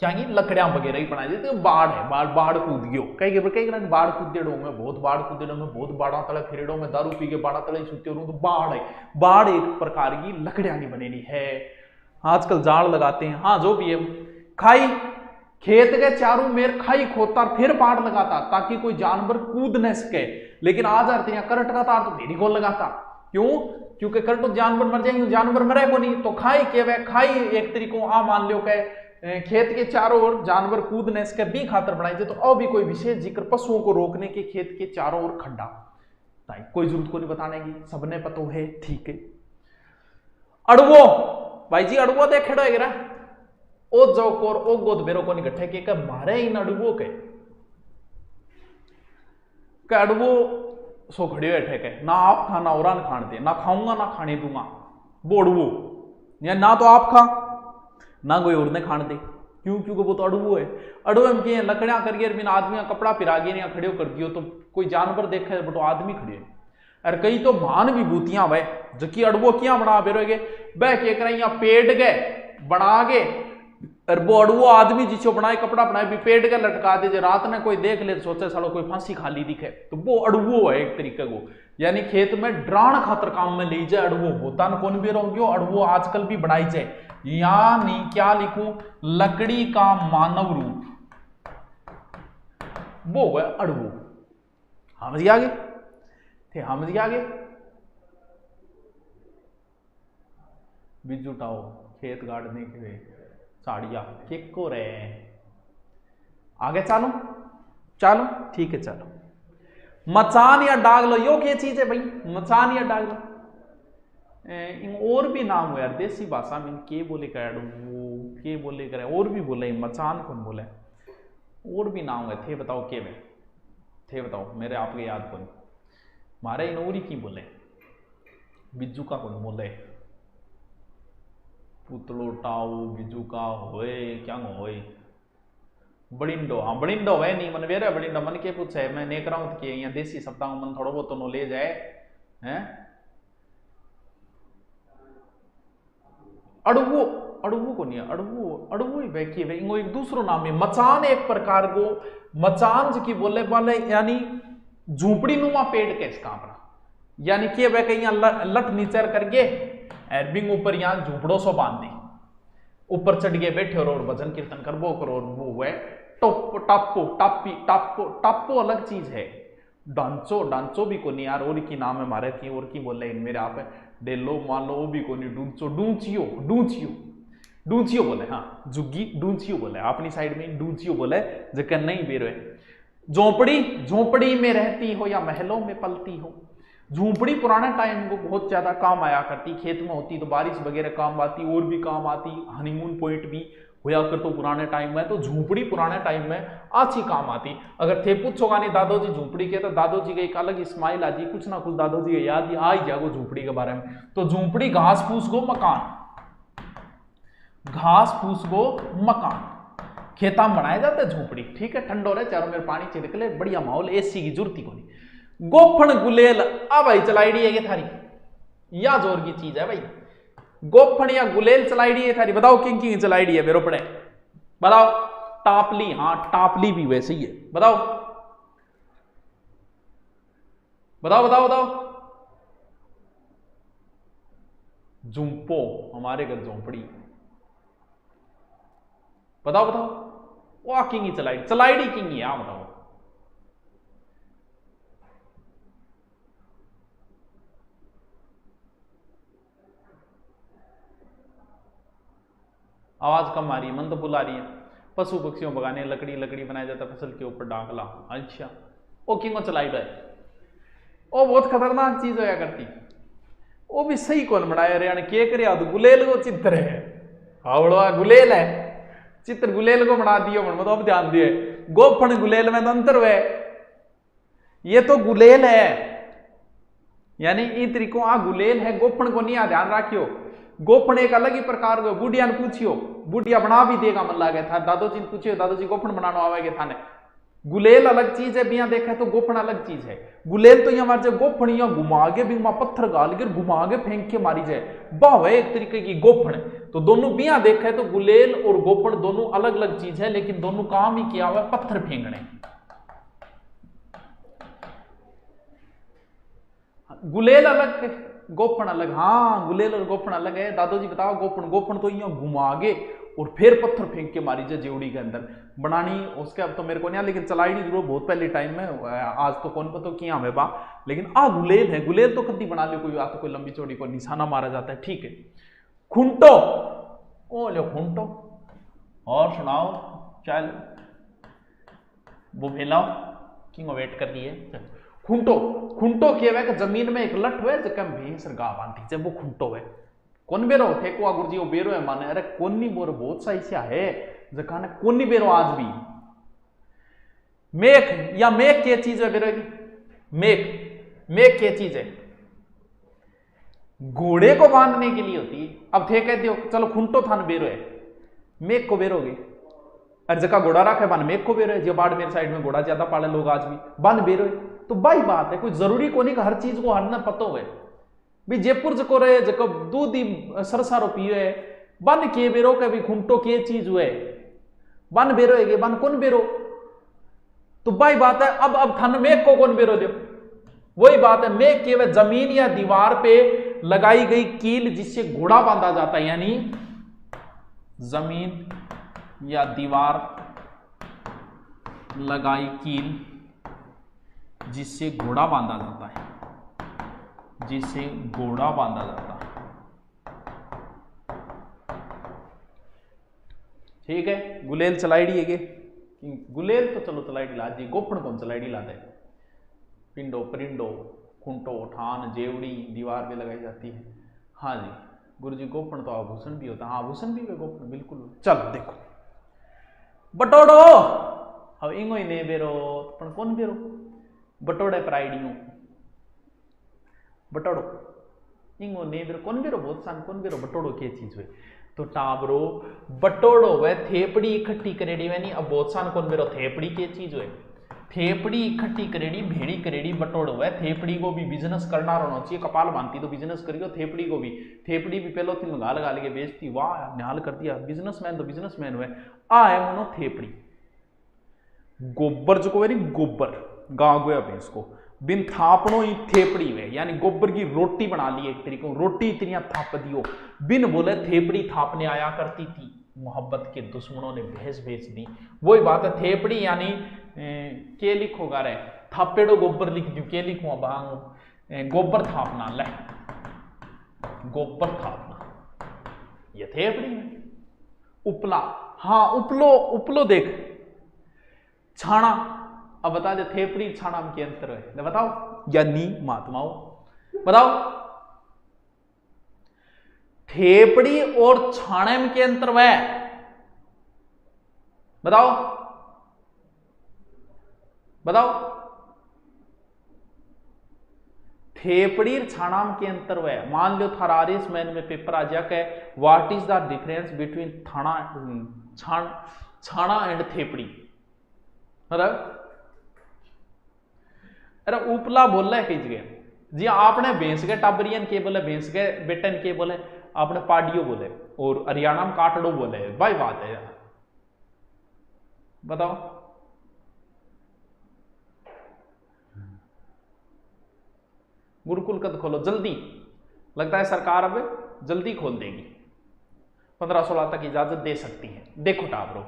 चाहिए लकड़ियां वगैरह ही बनाई जाती। तो बाढ़ है, बाढ़ कूद गयो कई बाढ़ कूदेड़ो में बहुत बाढ़ कूदेड़ो में बहुत बाढ़ा तले फिरेड़ो में दारू पी के बाढ़ा तले सुते तो बाढ़ है। बाढ़ एक प्रकार की लकड़ियां नहीं बनेनी है। आजकल जाल लगाते हैं, हाँ जो भी है। खाई खेत के चारों मेर खाई खोता फिर बाढ़ लगाता ताकि कोई जानवर कूद न सके। लेकिन आज आते हैं करंट का तार तो मेरी को लगाता, क्यों? क्योंकि करंट जानवर मर जाएंगे, जानवर मरे को नहीं तो खाई के वह खाई एक तरीकों आ मान लो के खेत के चारों ओर जानवर कूदने इसके भी खातर बनाई जाए। तो अब भी कोई विशेष जिक्र पशुओं को रोकने के खेत के चारों ओर खड्डा, कोई जरूरत को नहीं बताने की, सबने पता है, ठीक है। अड़वो भाई जी, अड़वो देखे रहेगा ओ जो कोर ओ गोद बेरो को नहीं गठे के मारे इन अड़वो के अड़वो सो खड़ी बैठे के ना आप खा ना और खान दे, ना खाऊंगा ना खाने दूंगा वो अड़वो, या ना तो आप खा ना कोई और ने खान दे। क्यों? क्योंकि वो तो अड़वो है। अड़वे में क्या लकड़ियां करिए बिना आदमी का कपड़ा पिरा गए खड़े कर दियो तो कोई जानवर देखे तो आदमी खड़े। और कई तो मान विभूतियां वह जबकि अड़वो क्या बना बेरोगे वह क्या करें पेड़ गए बना के और वो अड़वो आदमी जिसो बनाए कपड़ा बनाए भी पेड़ के लटका दे, रात ने कोई देख ले तो सोचे सालो कोई फांसी खाली दिखे, तो वो अड़वो है एक तरीके को। यानी खेत में डराण खातर काम में ले जाए अड़वो, होता न कौन भी रहोगे अड़वो आजकल भी बनाई जाए। यानी क्या लिखूं? लकड़ी का मानव रूप, वो है अड़वो। समझ आगे थे? समझ आगे? बिजू टाओ खेत गाड़ने के साड़िया किको रहे आगे चालो चलो ठीक है चलो। मचान या डाग लो, यो क्या चीज है भाई? मचान या डाग लो। और भी नाम हो यार देसी भाषा में के बोले कर वो के बोले करे और भी बोले मचान कौन बोले और भी नाम है थे बताओ के में थे बताओ मेरे आपके याद कौन मारे इनोरी की बोले बिज्जू का कौन बोले पुतलो टाऊ बिजू का होए क्या होए बड़िंडो। हाँ बड़िंडो है नहीं मन वेरे बड़िंडो मन के पूछे मैं नेक रहा हूं कि यहाँ देसी शब्दा मन थोड़ा बहुत तो नॉलेज है हैं। अड़वो अड़वो को नहीं अड़वो ही बैकी है इनको एक दूसरो नाम है मचान एक प्रकार को मचान जो की बोले वाले यानी झूपड़ी नुमा पेड़ के इसका अपना यानी कि वह कहीं लठ नीचर करके एरबिंग ऊपर यहाँ झूपड़ों सो बांध दी ऊपर चढ़ गए बैठे और भजन कीर्तन कर वो करो वो है टोप टापो टापी टापो टापो अलग चीज है। डांचो डांचो भी को नहीं यार और की नाम है मारे की और की बोले इन मेरे आप डेलो मान लो वो भी को नहीं डूंचो डूंचियो डूंचियो डूंचियो बोले हाँ जुग्गी डूंचियो बोले अपनी साइड में डूंचियो बोले जगह नहीं बेरो है। झोपड़ी झोपड़ी में रहती हो या महलों में पलती हो। झोपड़ी पुराने टाइम को बहुत ज्यादा काम आया करती, खेत में होती तो बारिश वगैरह काम आती और भी काम आती, हनीमून पॉइंट भी होया कर तो पुराने टाइम में तो झोपड़ी पुराने टाइम में अच्छी काम आती। अगर थे पूछोगा नहीं दादो जी झोपड़ी के तो दादो जी का एक अलग स्माइल आ जी कुछ ना कुछ दादो जी याद आ ही जाएगो झोपड़ी के बारे में। तो झोपड़ी घास फूस को मकान घास फूस को मकान खेता में बनाए जाते झोपड़ी ठीक है ठंडो रहे चारों मेरे पानी छिड़क ले बढ़िया माहौल एसी की जरूरत को नहीं। गोफन गुलेल आ भाई चलाईडी है ये थारी या जोर की चीज है भाई गोफन या गुलेल चलाईडी है थारी बताओ किंग की चलाईडी है मेरे पड़े बताओ। टापली हाँ टापली भी वैसे ही है बताओ बताओ बताओ बताओ। झुंपो हमारे घर झोंपड़ी बताओ बताओ वो किंगी चलाईडी किंगी हाँ बताओ। आवाज कम आ रही है मन तो बुला रही है। पशु पक्षियों भगाने लकड़ी लकड़ी बनाया जाता फसल के ऊपर डांगला अच्छा ओ किंगो चलाई है ओ बहुत खतरनाक चीज होया करती वो भी सही कौन बनाया रे के करे गुलेल को चित्र है हावड़वा गुलेल है चित्र गुलेल को बना दियो मतलब अब ध्यान दिए गोफन गुलेल में तो अंतर हुए ये तो गुलेल है यानी इन तरीकों आ गुलेल है गोफन को नहीं ध्यान रखियो। गोफन एक अलग ही प्रकार को बुढ़िया ने पूछियो बुढ़िया बना भी देगा मन लागे था दादो जी ने पूछियो दादो जी गोफन बनाना आवेगे थाने गुलेल अलग चीज है, बिया देखा है तो गोफन अलग चीज है। गुलेल तो यहाँ मार जाए, गोफन यहाँ घुमा के भी पत्थर गाल के घुमा के फेंक के मारी जाए, बाव है एक तरीके की गोफन। तो दोनों बिया देखा है तो गुलेल और गोफन दोनों अलग अलग चीज है, लेकिन दोनों काम ही किया हुआ है पत्थर फेंकने। गुलेल अलग गोफन अलग, हाँ गुलेल और गोफन अलग है। दादो जी बताओ, गोफन गोफन तो यहाँ घुमा के और फिर पत्थर फेंक के मारी जाए जेवड़ी के अंदर बनानी। उसके अब तो मेरे को नहीं, लेकिन चलाई नहीं जरूर बहुत पहले टाइम में, आज तो कौन पता किया हमें बा। लेकिन आ गुलेल है, गुलेल तो कद्दी बना ली कोई, आ तो कोई लंबी चौड़ी को निशाना मारा जाता है, ठीक है। खुंटो, ओ लो खुंटो, और सुनाओ चल वो भेलाओ क्यों वेट कर रही है। खुंटो, खुंटो क्या है, जमीन में एक लठ हुए जब भैंस गा बांधी जब वो खुंटो है। कौन बेरो थे को गुरुजी वो बेरो है माने, अरे कोनी बोर बहुत सा ऐसा है जका ने कोनी बेरो आज भी। मेक या मेक क्या चीज है बेरो की, मेक मेक क्या चीज है, घोड़े को बांधने के लिए होती है। अब थे कहते हो चलो खुंटो थान बेरो है, मेक को बेरोगे, अरे जका घोड़ा रखे बन मेक को बेरो है। जो बाड़मेर साइड में घोड़ा ज्यादा पाले लोग आज भी बन बेरो है, तो बाई बात है, कोई जरूरी को नहीं कि हर चीज को हर ना पता हो भी। जयपुर जको रहे जको दूध सरसारो पियो है, बन के बेरो के भी खुंटो के चीज हुए बन बेरो है, बन कौन बेरो, तो बाई बात है। अब थन मेक को कौन बेरो दो, वही बात है। मेक के वह जमीन या दीवार पे लगाई गई कील जिससे घोड़ा बांधा जाता है, यानी जमीन या दीवार लगाई कील जिससे घोड़ा बांधा जाता है, जिससे घोड़ा बांधा जाता है, ठीक है। गुलेल चलाईडी है, गुलेल तो चलो चलाईडी ला जी, गोफन कौन चलाईडी लाता है। पिंडो परिंडो खुंटो ठान जेवड़ी दीवार पे लगाई जाती है, हाँ जी गुरुजी। गोफन तो आभूषण भी होता है, हाँ आभूषण भी है गोफन, बिल्कुल। चल देखो बटोड़ो, अब इंगो ही नहीं बेरो पण कौन बेरो, बटोड़े पर आईडियो बटोड़ो इंगो ने बेरो कौन बेरो, बहुत सान कौन बेरो, बटोड़ो के चीज हुए तो टाबरो बटोड़ो वह थेपड़ी इकट्ठी करेड़ी वह नहीं। अब बहुत सान कौन बेरो, थेपड़ी के चीज हुए, थेपड़ी इकट्ठी करेड़ी भेड़ी करेड़ी बटोड़ो वह। थेपड़ी को भी बिजनेस करना रहना चाहिए, कपाल बांधती तो बिजनेस करियो, थेपड़ी को भी, थेपड़ी भी पहले तीन गाल गाल के बेचती, वाह निहाल कर दिया, बिजनेसमैन तो बिजनेसमैन हुए। आ है मनो थेपड़ी, गोबर जो को गोबर गाँव गोया भैंस को बिन थापनो ही थेपड़ी हुए, यानी गोबर की रोटी बना ली एक तरीके, रोटी इतनी थाप दियो, बिन बोले थेपड़ी थापने आया करती थी। मोहब्बत के दुश्मनों ने भैंस बेच दी, वही बात है। थेपड़ी यानी के लिखोगा रे, थापेड़ो गोबर लिख दू, के लिखो बांग गोबर थापना, ले गोबर थापना, ये थेपड़ी है। उपला, हाँ उपलो, उपलो देख छाना। अब बता दे थेपड़ी छाना में क्या अंतर है, बताओ या नी महात्माओं बताओ, थेपड़ी और छाने में क्या अंतर है बताओ बताओ, थेपड़ी छाना में के अंतर हुआ है। मान लो थरारिस मैन में पेपर आ जाके what is the difference between छाना एंड थेपड़ी, मतलब अरे उपला बोल रहा है कई जगह जी, आपने भैंस के टाबरियन के बोले, भैंस के बेटन के बोले, आपने पाडियो बोले, और हरियाणा में काटड़ो बोले, भाई बात है यार बताओ। गुरुकुल कद खोलो जल्दी, लगता है सरकार अब जल्दी खोल देगी, 15-16 तक इजाजत दे सकती है। देखो टाबरो,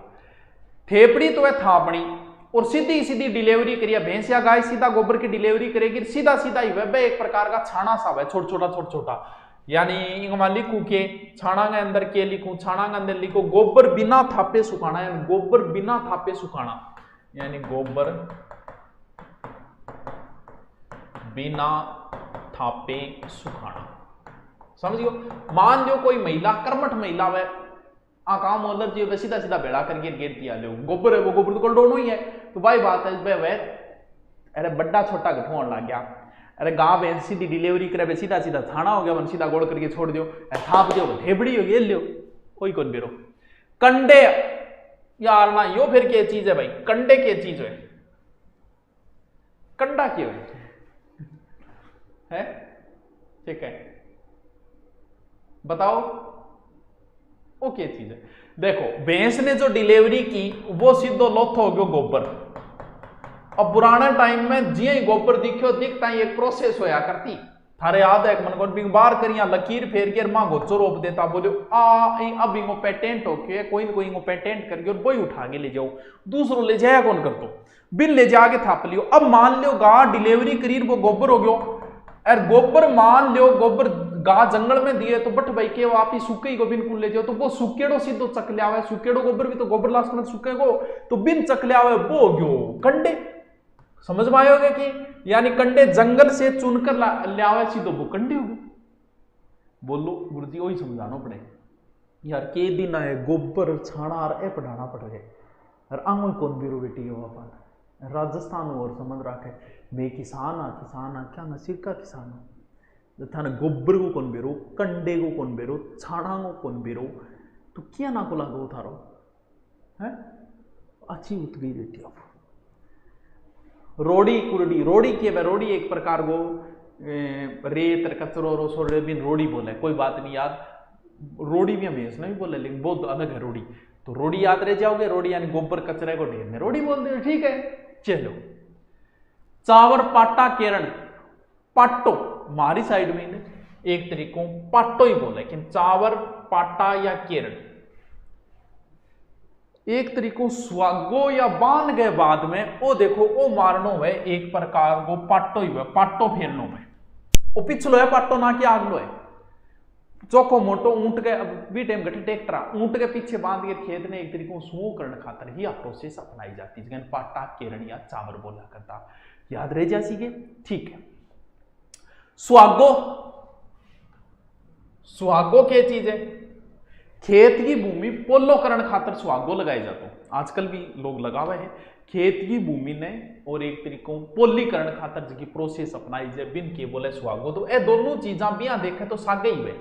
थेपड़ी तो है थापड़ी, और सीधी सीधी डिलीवरी करिए, भैंस या गाय सीधा गोबर की डिलीवरी करेगी, सीधा सीधा ही वह एक प्रकार का छाना सा है, छोटा छोटा, यानी लिखू के छाना के अंदर के लिखूं, छाना के अंदर लिखो गोबर बिना थापे सुखाना, यानी गोबर बिना थापे सुखाना, यानी गोबर बिना थापे सुखाना, समझियो। मान लो कोई महिला कर्मठ महिला वह काम मतलब जी सीधा सीधा बेड़ा करके गेर दिया लो, गोबर है वो गोबर तो डोनो ही है, तो भाई बात है वह अरे बड़ा छोटा घट होने लग गया, अरे गाँव में सीधी डिलीवरी करे सीधा सीधा थाना हो गया, मन सीधा गोड़ करके छोड़ दो, थाप दो ढेबड़ी हो गई, लो कोई कौन बेरो। कंडे यार ना यो फिर क्या चीज है भाई, कंडे क्या चीज है, कंडा क्यों है? ठीक है, बताओ वो क्या चीज है? देखो, भैंस ने जो डिलीवरी की वो सीधो लोथो हो गयो गोबर। अब पुराने टाइम में जिये ही गोबर दिखो दिखता ही एक प्रोसेस होया करती। थारे याद है मन को बार करिया लकीर फेर के मां गोचो रोप देता, बोलो अब इनको पेटेंट हो के कोई ना कोई इनको पेटेंट करके और वही उठा के ले जाओ, दूसरों ले जाया कौन कर दो, बिन ले जाके थाप लियो। अब मान लो गा डिलीवरी करी वो गोबर हो गयो, और गोबर मान लो गोबर गा जंगल में दिए तो बट भाई के आप ही सूखे को बिन ले जाओ, तो वो सूकेड़ो सीधो चक लिया हुआ, सूकेड़ो गोबर भी तो गोबर लास्ट में सूखेगो, तो बिन चक लिया हुआ वो हो गयो कंडे। समझ में आयोगे कि यानी कंडे जंगल से चुनकर लिया हुआ सीधो वो कंडे हो गए। बोलो गुरुजी वही समझाना पड़े यार, के दिन आए गोबर छाना और ए पढ़ाना पड़ गए, और आंगन कौन बीरो बेटी हो अपन राजस्थान और समझ रखे मैं किसान क्या ना सिर का किसान हो, थाने गोबर को कौन बेरो, कंडे को कौन बेरो, छाना को कौन बेरो, तो क्या ना को लागो थारो है। अच्छी उठ गई बेटी। अब रोड़ी कुरडी, रोड़ी के वे रोड़ी एक प्रकार को रेत कचरो रो सोरे बिन रोड़ी बोले, कोई बात नहीं याद, रोड़ी भी हम इसमें भी बोले लेकिन बहुत अलग है रोड़ी, तो रोड़ी याद रह जाओगे। रोड़ी यानी गोबर कचरे को ढेर में रोड़ी बोलते हो, ठीक है चलो। चावर पाटा केरन, पाटो हमारी साइड में एक तरीकों पाटो ही बोले, लेकिन चावर पाटा या केरन एक तरीकों स्वागो या बांध गए बाद में वो देखो वो मारनो है एक प्रकार को पाटो ही है, पाटो फेरनो है, वो पिछलो है पाटो ना कि आगलो है। चौको मोटो ऊंट के भी टाइम गठी टेक्टरा ऊंट के पीछे बांध के खेत ने एक तरीकों सुओ करने खातर ही प्रोसेस अपनाई जाती है, पाटा केरन या चावर बोला करता, याद रह जा सीगे, ठीक है। स्वागो, स्वागो क्या चीज है? खेत की भूमि पोलो करण खातर सुहागो लगाए जाते, आजकल भी लोग लगावे हैं खेत की भूमि ने, और एक तरीकों पोलीकरण खातर जी प्रोसेस अपनाई जाए बिन के बोले सुहागो। तो ये दोनों चीजा भी यहाँ देखे तो सागे ही हुए,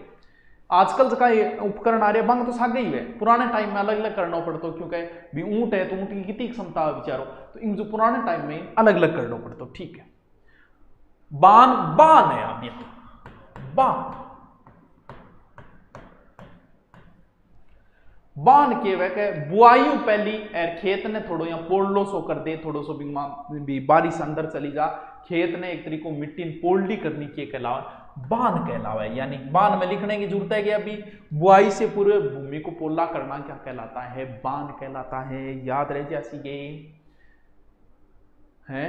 आजकल का उपकरण आ रहे बंग तो सागे ही हुए, पुराने टाइम में अलग अलग करना पड़ता, क्योंकि भी ऊंट है तो ऊंट की कितनी क्षमता है विचारो, तो इन जो पुराने टाइम में अलग अलग करना पड़ता, ठीक है। बान, बान है आप यहाँ बान, बान के वह बुआई पहली एर खेत ने थोड़ो या पोड़लो सो कर दे, थोड़ो सो भी बारिश अंदर चली जा, खेत ने एक तरीको मिट्टी पोल्डी करनी के कहलावा बान कहलावा है। यानी बान में लिखने की जरूरत है कि अभी बुआई से पूरे भूमि को पोला करना क्या कहलाता है? बान कहलाता है। याद रह जैसी गई है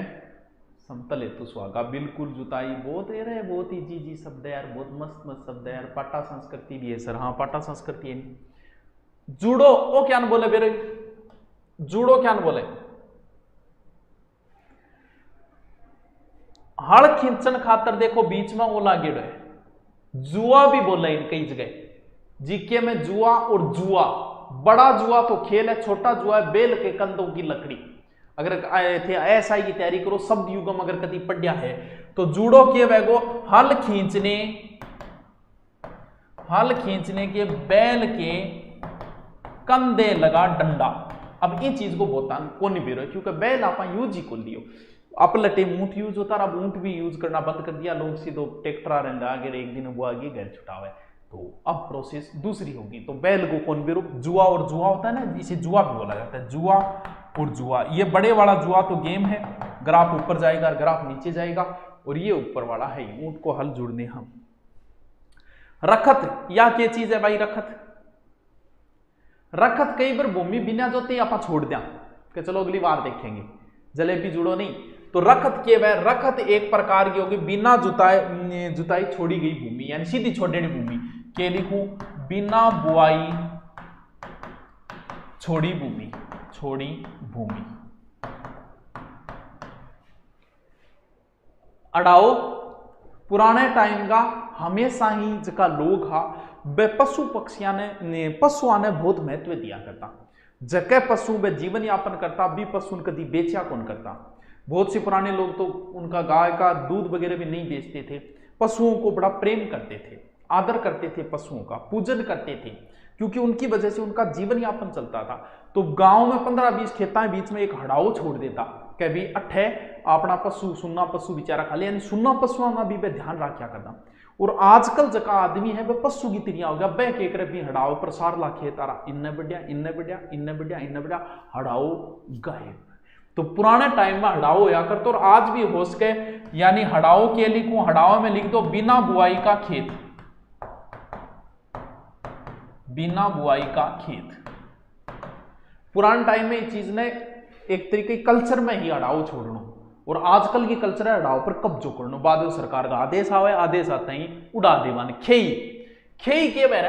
समतल हेतु सुहागा, बिल्कुल जुताई बहुत है रहे, बहुत इजी शब्द है यार, बहुत मस्त मस्त शब्द है यार। पाटा संस्कृति भी है सर, हाँ पाटा संस्कृति है। जुड़ो ओ क्या बोले बेरे, जुड़ो क्या बोले? हड़ खींचन खातर देखो बीच में वो लागेड़ो है, जुआ भी बोला इन कई जगह, जीके में जुआ और जुआ, बड़ा जुआ तो खेल है, छोटा जुआ है बेल के कंधों की लकड़ी। अगर थे एसआई की तैयारी करो, शब्द युगम अगर कभी पढ़िया है तो जुड़ो के वैगो हल खींचने के बैल के कंधे लगा डंडा। अब ये चीज को बोता को नहीं बेरो, क्योंकि बैल आप यूज ही को लियो, आप लटे ऊंट यूज होता, अब ऊंट भी यूज करना बंद कर दिया, लोग सीधो ट्रैक्टर आगे एक दिन वो आगे घर छुटावे, तो अब प्रोसेस दूसरी होगी। तो बैल को कौन बेरो? जुआ और जुआ होता है ना, इसे जुआ भी बोला जाता है, जुआ और जुआ। ये बड़े वाला जुआ तो गेम है, ग्राफ ऊपर जाएगा ग्राफ नीचे जाएगा, और ये ऊपर वाला है ऊंट को हल जुड़ने हम। रखत या क्या चीज है भाई? रखत कई बार भूमि बिना जोते आप छोड़ दिया कि चलो अगली बार देखेंगे, जलेबी जुड़ो नहीं। तो रखत के वह रखत एक प्रकार की होगी बिना जुताई छोड़ी गई भूमि, यानी सीधी छोड़ी भूमि के लिखूं बिना बुआई छोड़ी भूमि। अड़ाओ पुराने टाइम का हमेशा ही जका लोग हा वे पशु पक्षियां ने पशुओं ने बहुत महत्व दिया करता, जके पशु वे जीवन यापन करता भी पशु कभी बेचा कौन करता। बहुत से पुराने लोग तो उनका गाय का दूध वगैरह भी नहीं बेचते थे, पशुओं को बड़ा प्रेम करते थे, आदर करते थे, पशुओं का पूजन करते थे, क्योंकि उनकी वजह से उनका जीवन यापन चलता था। तो गांव में 15-20 खेता बीच में एक हड़ाओ छोड़ देता, भी अठे अपना पशु सुन्ना पशु बेचारा खा ले, यानी सुन्ना पशुओं का भी वे ध्यान रखा करना। और आजकल जका आदमी है वह पशु की तिरिया हो गया, बह के करे भी हड़ाओ प्रसार ला खेत आरा, इन्ने बढ़िया इन्ने बढ़िया इन्ने बढ़िया इन्ने बढ़िया, हड़ाओ गायब। तो पुराने टाइम में हड़ाओ होया कर, तो आज भी हो सके, यानी हड़ाओ के लिखूं, हड़ाओ में लिख दो बिना बुआई का खेत, बिना बुआई का खेत। पुराने टाइम में ये चीज ने एक तरीके कल्चर में ही हड़ाओ छोड़ना, और आजकल की कल्चर है हड़ाओ पर कब्जो करना। बाद सरकार का आदेश आवे, आदेश आता ही उड़ा देवान। खेई, खेई के बहरा,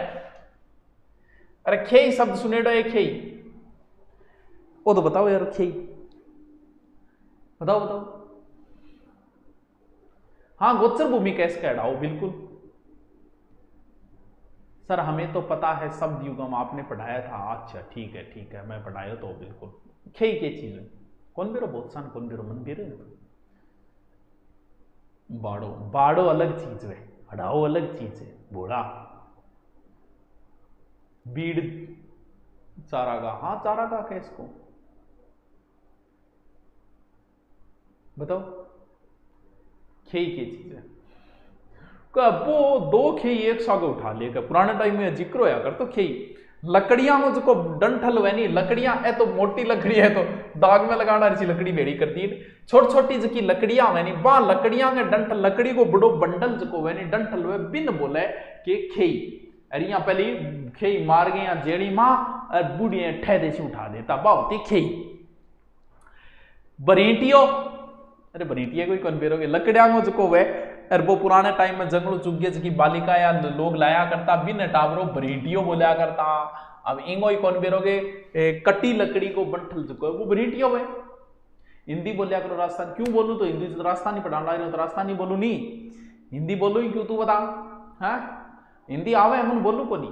अरे खेई शब्द सुने डो, एक खेई वो तो बताओ यार, खेई बताओ बताओ। हाँ, गोचर भूमि कैसे हड़ाओ, बिल्कुल सर हमें तो पता है, शब्द युगम आपने पढ़ाया था। अच्छा ठीक है मैं पढ़ाया तो बिल्कुल। खेई के चीज है कौन बेरो, बहुत सान कौन बेरो मन बेरो, बाड़ो, बाड़ो अलग चीज है, हड़ाओ अलग चीज है। बोड़ा बीड़ चारागा, हाँ चारागा क्या इसको बताओ। खेई की चीज है, वो दो खेई एक सागे उठा लेकर, पुराने टाइम में जिक्र होया कर। तो खेई लकड़ियां को जो डंठल हुए नहीं, लकड़ियां है तो मोटी लकड़ी है तो दाग में लगाना ऐसी लकड़ी बेड़ी करती है। छोटी छोटी जकी लकड़ियां हुए नहीं, वहां लकड़ियां के डंठल, लकड़ी को बड़ो बंडल जो हुए नहीं डंठल हुए, बिन बोले कि खेई। अरे यहाँ पहले खेई मार गए जेड़ी मां, बूढ़ी ठह देसी उठा देता, बहुत खेई। बरीटियो, अरे बरीटिया कोई कौन बेरोगे, लकड़ियां जो हुए, और वो पुराने टाइम में जंगलों चुगे की बालिका या लोग लाया करता, बिन टावरो बरीटियो बोला करता। अब इंगो ही कौन बेरोगे, कटी लकड़ी को बंठल चुको है वो बरीटियो है। हिंदी बोलिया करो, राजस्थान क्यों बोलूं, तो हिंदी तो राजस्थानी पढ़ा रहा है, तो राजस्थानी बोलू नहीं, हिंदी बोलू ही क्यों, तू बता। है हिंदी आवे हम बोलू को नहीं,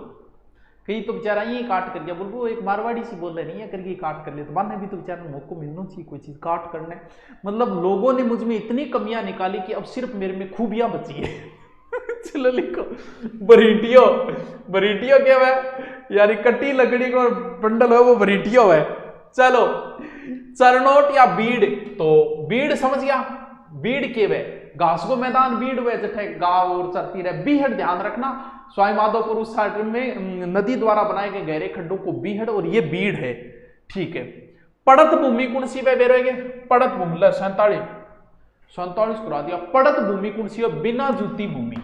कहीं तो बेचारा ये काट कर गया, बोल वो एक मारवाड़ी सी बोल रहे नहीं है करके काट कर लिया, तो बाद में भी तो बेचारा मौको मिलना चाहिए कोई चीज काट करने। मतलब लोगों ने मुझ में इतनी कमियां निकाली कि अब सिर्फ मेरे में खूबियां बची है। चलो लिखो बरीटियो, बरीटियो क्या है यानी कटी लकड़ी को बंडल है वो बरीटियो है। चलो चरनोट या बीड़, तो बीड़ समझ गया, बीड़ के वे घास को मैदान, बीड़ वे जठे गांव और चरती रहे। बीहड़ ध्यान रखना, स्वाई माधोपुर उस साइड में नदी द्वारा बनाए गए गहरे खड्डों को बीहड़, और ये बीड़ है, ठीक है। पड़त भूमि कौन सी वे बेरोगे, पड़त भूमि 47 करा दिया। पड़त भूमि कौन सी है, बिना जूती भूमि,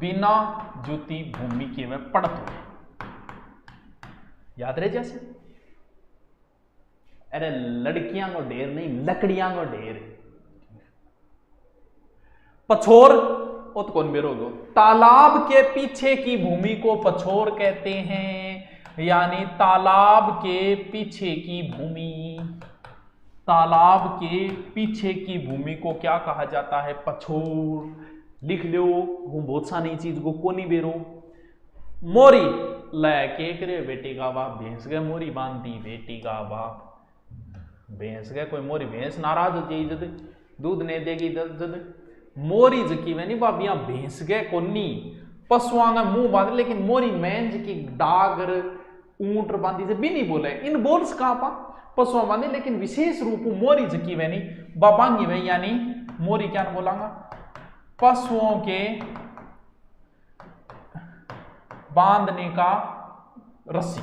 बिना जूती भूमि के वे पड़त हो, याद रहे जैसे। अरे लड़कियां को ढेर नहीं, लकड़ियां को ढेर। पछोर तो कौन बेरोगे, तालाब के पीछे की भूमि को पछोर कहते हैं, यानी तालाब के पीछे की भूमि, तालाब के पीछे की भूमि को क्या कहा जाता है, पछोर। लिख लो, वो बहुत सारी चीज को कोनी बेरो। मोरी लैके करे बेटी का बाप, भैंस गए मोरी बांधी बेटी का बाप, भैंस गए कोई मोरी भैंस नाराज हो जाए जद दूध नहीं देगी जद मोरी जकी वे नहीं बाबियां भैंस गए कोनी, पशुआं का मुंह बांध, लेकिन मोरी मैंज की डागर ऊंट बांधी से भी नहीं बोले, इन बोल्स कहां पा पशुआं बांधे, लेकिन विशेष रूप मोरी जकी वे नहीं बाबांगी वे, यानी मोरी क्या बोलांगा, पशुओं के बांधने का रस्सी।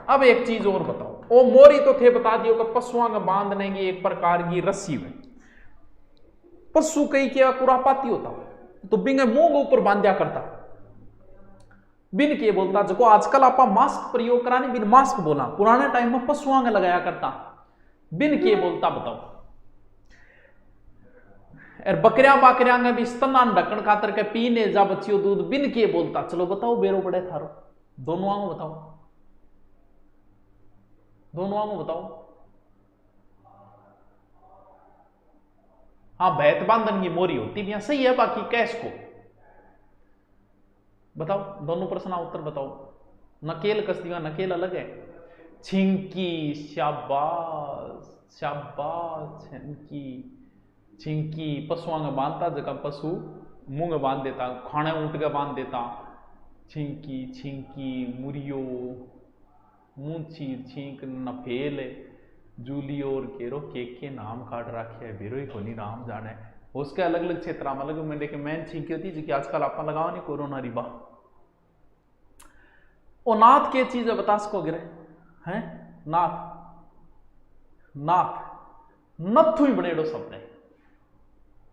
अब एक चीज और बताओ, ओ मोरी तो थे बता दियो कि पशुओं का बांधने की एक प्रकार की रस्सी में, पशु कई क्या कुरापाती होता तो बिंग मुंह के ऊपर बांध्या करता, बिन के बोलता जो आजकल आप मास्क प्रयोग कराने, बिन मास्क बोला, पुराने टाइम में पशुओं का लगाया करता, बिन के बोलता बताओ। और बकरियां बाकरियां में भी स्तनान ढक्कन खातर के पीने जा बच्चियों दूध, बिन के बोलता। चलो बताओ बेरो बड़े थारो, दोनों आंगो बताओ, दोनों आंगो बताओ। हाँ भैत बांधन की मोरी होती भी सही है, बाकी कैस को बताओ, दोनों प्रश्न उत्तर बताओ। नकेल कसदिया, नकेल अलग है, छिंकी, शाबाश शाबाश, छिंकी छिंकी पशुओं में बांधता, जगह पशु मुंह में बांध देता, खाने ऊंट के बांध देता, छिंकी छिंकी मुरियो, मुंह चीर छींक नफेल, जूली और केरो केक के नाम काट रखे है बेरो ही को नहीं राम जाने उसके अलग अलग क्षेत्र में अलग में लेकिन मैन छींकी होती जी आजकल आप लगाओ नहीं कोरोना रिबा ओ नाथ के चीज है बता सको गिरे हैं नाथ नाथ नथु ही बनेड़ो शब्द है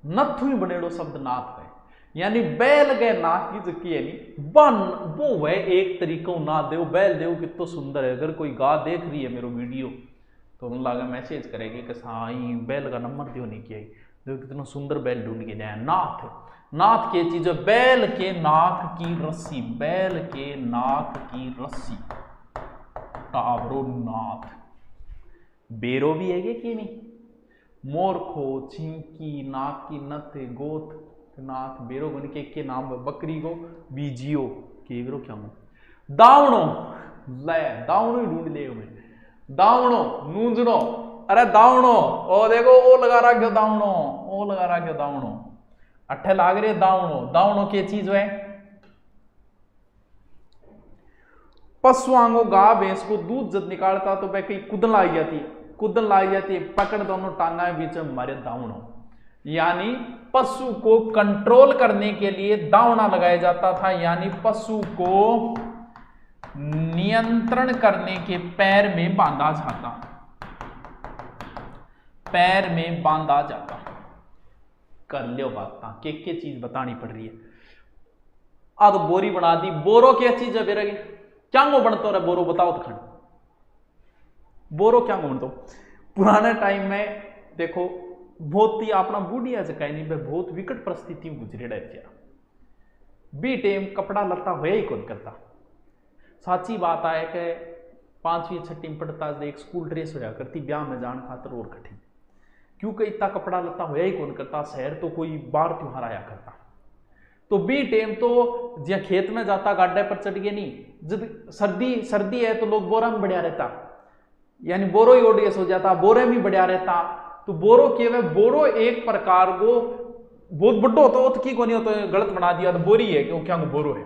नथु ही बनेड़ो शब्द नाथ है यानी बैल गए नाथ की जकी है नहीं बन वो है एक तरीका नाथ देव बैल देव कितना सुंदर है अगर कोई गा देख रही है मेरे वीडियो तो उन लगा मैसेज करेगी कि साई बैल का नंबर दियो नहीं किया देखो कितना सुंदर बैल ढूंढ के जाए नाथ नाथ के चीज बैल के नाक की रस्सी बैल के नाक की रस्सी टावरो नाथ बेरो भी है कि नहीं मोरखो चिंकी नाक की नथ गोथ नाथ बेरो बन के नाम बकरी को बीजियो के बेरो क्या दावणो ले दावणो ही ढूंढ ले मैं दावणो नूंजनो अरे दावणो ओ देखो ओ लगा रखो दावणो ओ लगा रखो दावणो अट्ठे लाग रहे दावणो दावणो की चीज है पशुआंगो गा भैंस को दूध जब निकालता तो वह कहीं कुदन लाई जाती पकड़ दोनों टांगा बीच में मारे दावणो यानी पशु को कंट्रोल करने के लिए दावना लगाया जाता था यानी पशु को नियंत्रण करने के पैर में बांधा जाता पैर में बांधा जाता कर लियो बात के चीज बतानी पड़ रही है अब बोरी बना दी बोरो क्या चीज है बेरगे क्या वो बनता रहा बोरो बताओ तो खंड बोरो क्या बनता पुराने टाइम में देखो बहुत ही अपना बूढ़िया से कहीं नहीं बहुत विकट परिस्थिति में गुजरे रहे बी टाइम कपड़ा लत्ता होया ही कौन करता साची बात है कि 5वीं 6वीं में पढ़ता एक स्कूल ड्रेस होया करती ब्याह में जान खातर और कठिन क्योंकि इतना कपड़ा लत्ता होया ही कौन करता शहर तो कोई बार त्योहार आया करता तो बी टाइम तो जिया खेत में जाता गाड्डे पर चढ़ गए नहीं जब सर्दी है तो लोग बोरा में बढ़िया रहता यानी बोरो ही ओडियस हो जाता बोरे में बढ़िया रहता तो बोरो केवल बोरो एक प्रकार को बहुत बड़ो होता तो की को नहीं होता गलत बना दिया तो बोरी है क्यों क्या बोरो है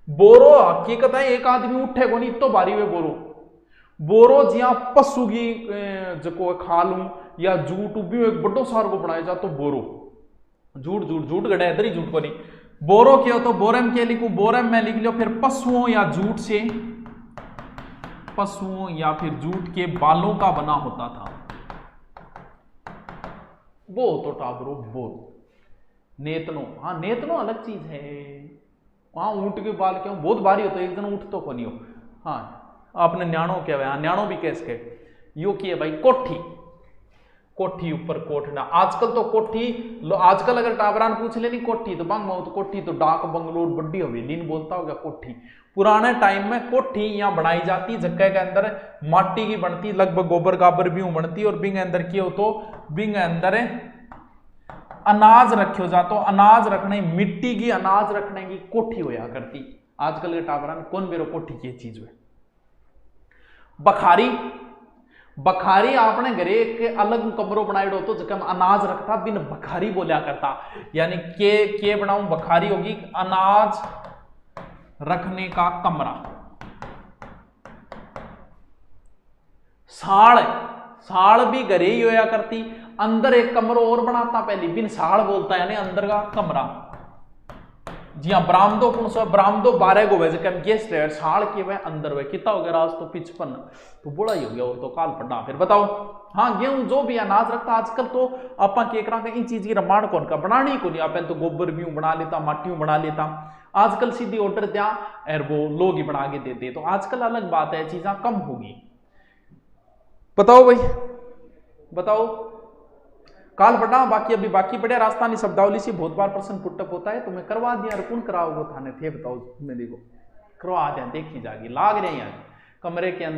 बोरो हकीकत है एक आदमी उठे को नहीं तो भारी हुए बोरो जिया पशु की जो खालू या जूट भी एक बड़ो सार को बनाया जा तो बोरो झूठ गढ़े इधर ही झूठ को नहीं बोरो क्या तो बोरम के लिखू बोरम में लिख लो फिर पशुओं या जूट से पशुओं या फिर जूट के बालों का बना होता था वो तो टाबरो बोरो नेतनो हाँ नेतनो अलग चीज है वहां ऊंट के बाल क्यों बहुत भारी होता है एक दिन उठ तो को नहीं हो हाँ आपने न्याणो क्या है न्याणो भी कैसे के यो की है भाई कोठी ऊपर कोठना आजकल तो कोठी आजकल अगर टाबरान पूछ लेनी कोठी तो बंग तो कोठी तो डाक बंगलोर बड्डी हवेली नहीं बोलता होगा कोठी पुराने टाइम में कोठी यहाँ बनाई जाती जगह के अंदर माटी की बनती लगभग गोबर गाबर भी बनती और बिंग अंदर की हो तो बिंग अंदर अनाज रखे हो जातो अनाज रखने मिट्टी की अनाज रखने की कोठी होया करती आजकल के टाबरा में कौन बेरो कोठी की चीज हुए बखारी आपने घरे के अलग कमरो बनाए तो जगह में अनाज रखता बिन बखारी बोलिया करता यानी के बनाऊं बखारी होगी अनाज रखने का कमरा साड़ भी घरे ही होया करती अंदर एक कमरो और बनाता पहले बिन साड़ बोलता यानी अंदर का कमरा जी हाँ बरामदो कौन सा बरामदो 12 गो वैसे कम गेस्ट है साड़ के वह अंदर वह कितना हो गया आज तो 55 तो बड़ा ही हो गया और तो काल पढ़ना फिर बताओ हाँ गेहूं जो भी अनाज रखता आजकल तो अपन केकरा का इन चीज की रमाण कौन का बनानी को नहीं अपन तो गोबर भी बना लेता माटियों बना लेता आजकल सीधी ऑर्डर दिया और वो लोग ही बना के देते तो आजकल अलग बात है चीजें कम होगी बताओ भाई बताओ काल पढ़ा बाकी अभी बाकी पढ़े राजस्थानी शब्दावली से बहुत बार प्रश्न पुटअप होता है तो मैं करवा दिया कौन कराओगे थाने थे बताओ मैं देखो करवा दिया देखी जाएगी लाग रहे हैं कमरे के अंदर